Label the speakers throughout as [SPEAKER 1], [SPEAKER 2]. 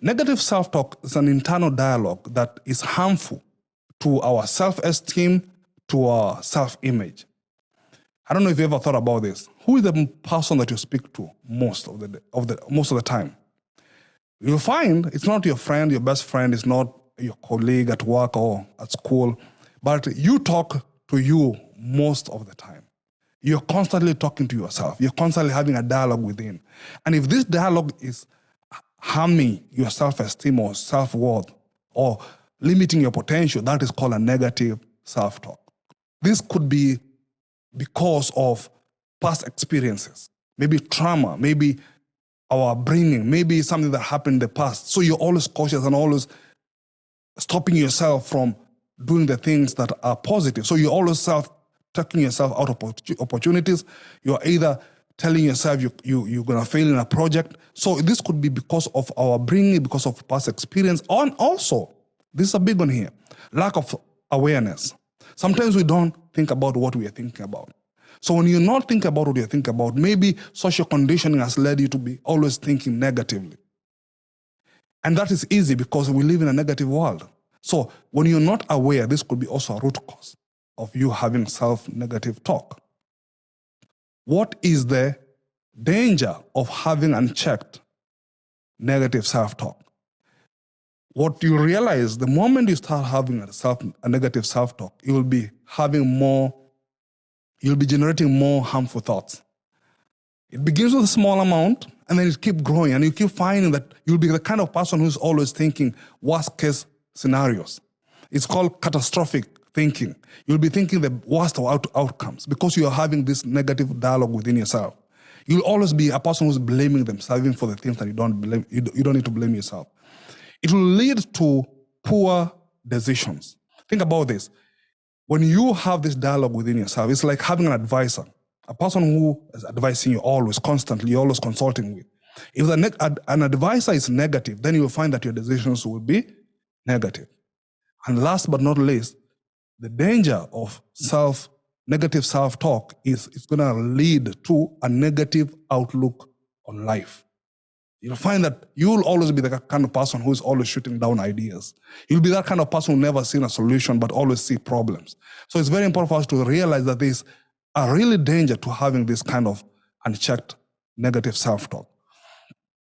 [SPEAKER 1] Negative self-talk is an internal dialogue that is harmful to our self-esteem, to our self-image. I don't know if you ever thought about this. Who is the person that you speak to most of the time? You'll find it's not your friend, your best friend, it's not your colleague at work or at school, but you talk to you most of the time. You're constantly talking to yourself. You're constantly having a dialogue within. And if this dialogue is harming your self-esteem or self-worth or limiting your potential, that is called a negative self-talk. This could be because of past experiences, maybe trauma, maybe our bringing, maybe something that happened in the past. So you're always cautious and always stopping yourself from doing the things that are positive. So you're always taking yourself out of opportunities. You're either telling yourself you're going to fail in a project. So this could be because of our bringing, because of past experience. And also, this is a big one here, lack of awareness. Sometimes we don't think about what we are thinking about. So when you're not thinking about what you're thinking about, maybe social conditioning has led you to be always thinking negatively. And that is easy because we live in a negative world. So when you're not aware, this could be also a root cause of you having self-negative talk. What is the danger of having unchecked negative self-talk? What you realize, the moment you start having a negative self-talk, you'll be generating more harmful thoughts. It begins with a small amount, and then it keeps growing, and you keep finding that you'll be the kind of person who's always thinking worst-case scenarios. It's called catastrophic thinking. You'll be thinking the worst of outcomes because you are having this negative dialogue within yourself. You'll always be a person who's blaming themselves even for the things that you don't need to blame yourself. It will lead to poor decisions. Think about this. When you have this dialogue within yourself, it's like having an advisor, a person who is advising you always, constantly, you're always consulting with. If an advisor is negative, then you will find that your decisions will be negative. And last but not least, the danger of negative self-talk is it's going to lead to a negative outlook on life. You'll find that you'll always be the kind of person who's always shooting down ideas. You'll be that kind of person who never seen a solution but always see problems. So it's very important for us to realize that there's a really danger to having this kind of unchecked negative self-talk.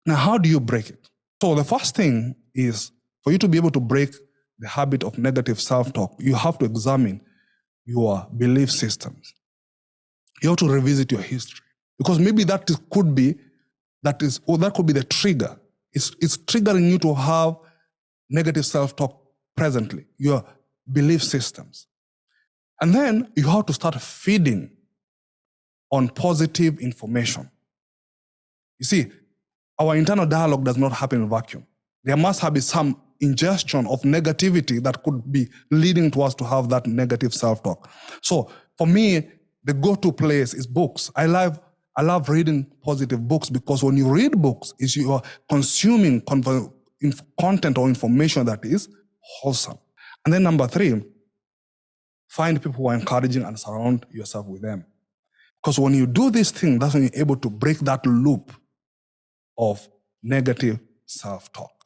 [SPEAKER 1] Now, how do you break it? So the first thing is for you to be able to break the habit of negative self-talk, you have to examine your belief systems. You have to revisit your history because maybe that could be the trigger. It's triggering you to have negative self-talk presently, your belief systems. And then you have to start feeding on positive information. You see, our internal dialogue does not happen in a vacuum. There must have been some ingestion of negativity that could be leading to us to have that negative self-talk. So for me, the go-to place is books. I love reading positive books because when you read books, you are consuming content or information that is wholesome. And then number 3, find people who are encouraging and surround yourself with them. Because when you do this thing, that's when you're able to break that loop of negative self-talk.